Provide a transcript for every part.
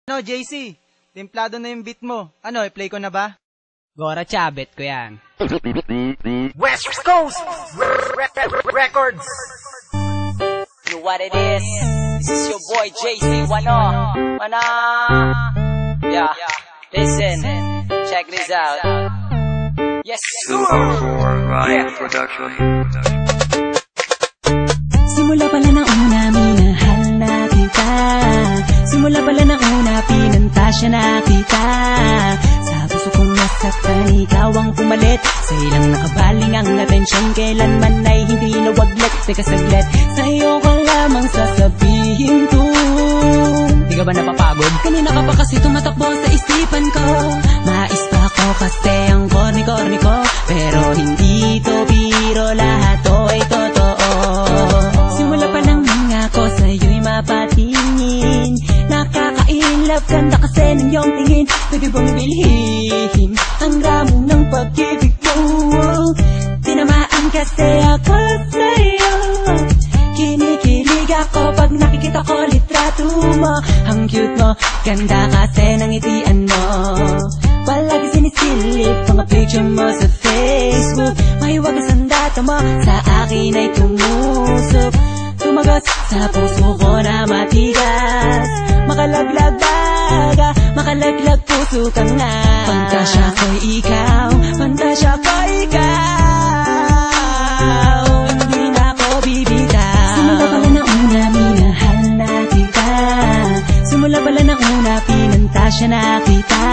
Ano, JC? Templado na yung beat mo. Ano, i-play ko na ba? Gora Chabet ko yan. West Coast Records. You know what it is? This is your boy JC Wano. Yeah, listen, check this out. Yes, sir. Ryan Production. Simula pala ng una, minahal na kita. Simula pala ng una, pinantasya na kita. Sa puso kong nasaktan, ikaw ang pumalit. Sa ilang nakabaling ang atensyon, kailanman ay hindi nawaglit. Teka saglit, sa'yo ko lamang sasabihin to. Di ka ba napapagod? Kanina ka pa kasi tumatakbo sa isipan ko. Mais pa ako kasi ang korni-korni ko. Pero hindi to biro, lahat to ay totoo. Simula pa lang mga ko sa'yo'y mapatingin. Nakaka-inlove ganda kasi ng iyong tingin. Pwede bang bilhin ang ramo ng pag-ibig mo? Tinamaan kasi ako sa'yo. Kinikilig ako pag nakikita ko litrato mo. Ang cute mo, ganda kasi ng itian mo. Palagi sinisilip mga picture mo sa Facebook. May wagas ang data mo, sa akin ay tumusok. Tumagas sa puso ko na matigas. Makalaglag baga, makalaglag puso ka nga. Pantasya ko'y ikaw, pantasya ko'y ikaw. Hindi na ako bibitaw. Simula pala ng una, minahal na kita. Simula pala ng una, pinantasya na kita.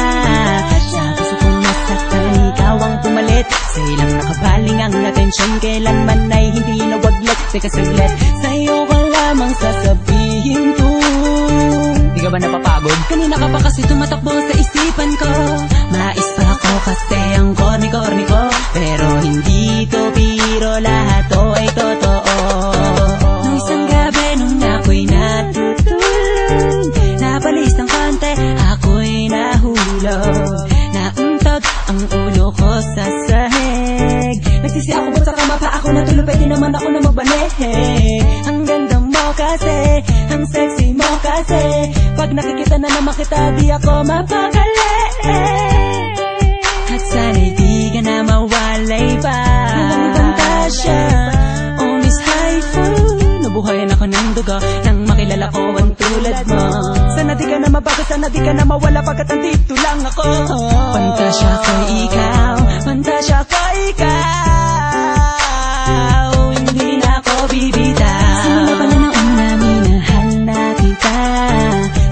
Sa puso kong nasaktan, ikaw ang pumalit. Sa ilang nakabaling ang atensyon, kailanman ay hindi nawaglit. Teka saglit, sa'yo ko lamang sasabihin to. Di ka ba napapagod? Kanina ka pa kasi tumatakbo sa isipan ko. Mais pa ako kasi ang korni-korni ko. Pero hindi to biro, lahat to ay totoo. Nung isang gabi nung ako'y natutulog, napalis ng konti, ako'y nahulog. Nauntog ang ulo ko sa sahig. Nagsisi ako ba't sa kama pa ako natulog, pwede naman ako na magbanehe. Ang ganda mo kasi, ang sexy mo kasi. Pag nakikita na naman kita, di ako mapakali. At sana'y di ka na mawalay pa. Ang pantasya, oh Miss Haifu. Nabuhayan ako ng dugo nang makilala ko ang tulad mo. Sana di ka na mabago, sana di ka na mawala pagkat andito lang ako. Pantasya ko'y ikaw, pantasya ko'y ikaw. Hindi na ako bibitaw. Simula pala ng una, minahal na kita.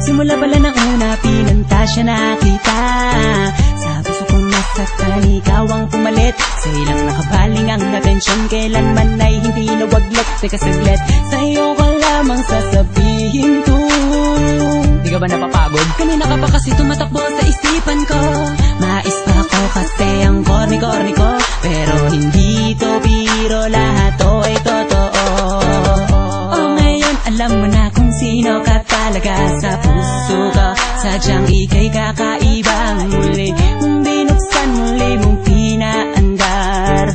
Simula pala ng una, pinantasya na kita. Sa puso kong nasaktan, ikaw ang pumalit. Sa ilang nakabaling ang atensyon, kailanman ay hindi nawaglit. Teka saglit, sa'yo ko lamang sasabihin to. Di ka ba napapagod? Kanina ka pa kasi tumatakbo sa isipan ko. Mais pa ako kasi ang korni-korni ko. Pero hindi to biro, lahat to ay totoo. Oh, ngayon alam mo na kung sino ka talaga sa puso ko. Sadyang ika'y kakaibang muli mong binuksan, muli mong pinaandar.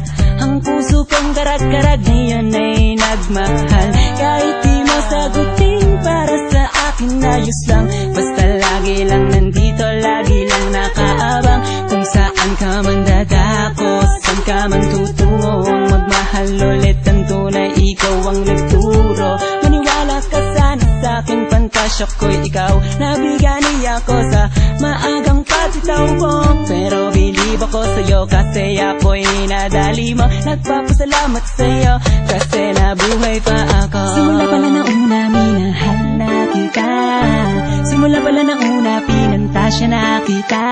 Ang puso kong karag-karag ngayon ay nagmahal. Kahit di mo sagutin, para sa akin ayos lang. Basta lagi lang nandito, lagi lang nakaabang. Kung saan ka man dadako, saan ka man tutungo. Ang magmahal ulit ang tunay, ikaw ang nagturo. Maniwala ka sana sa akin, pantasya ko'y ikaw. Nabigani ako sa maagang pagsitaw mo. Pero bilib ako sa'yo kasi ako'y nadali mo. Nagpapasalamat sa'yo kasi nabuhay pa ako. Simula pala ng una, minahal na kita. Simula pala ng una, pinantasya na kita.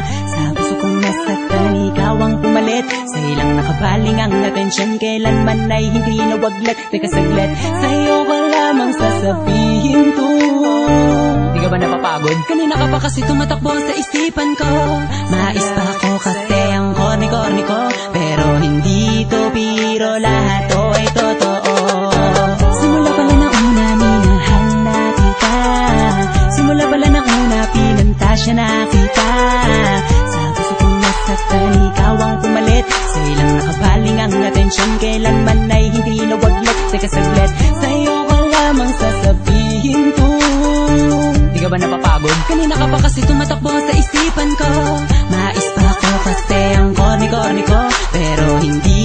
Sa puso kong nasaktan, ikaw ang pumalit. Sa ilang nakabaling ang atensyon, kailanman ay hindi nawaglit. Teka saglit, sa'yo ko lamang sasabihin to. Di ka ba napapagod? Kanina ka pa kasi tumatakbo sa isipan ko. Mais pa ako kasi ang korni-korni ko. Pero hindi to biro, lahat to ay totoo. Simula pala ng una, minahal na kita. Simula pala ng una, pinantasya na kita. Sa puso kong nasaktan, ikaw ang pumalit. Sa ilang nakabaling ang atensyon, kailanman ay hindi nawaglit. Teka saglit, sa'yo ko lamang sasabihin to. Di Di ka ba napapagod? Kanina ka pa kasi tumatakbo sa isipan ko. Mais pa ako kasi ang corny-corny ko, pero hindi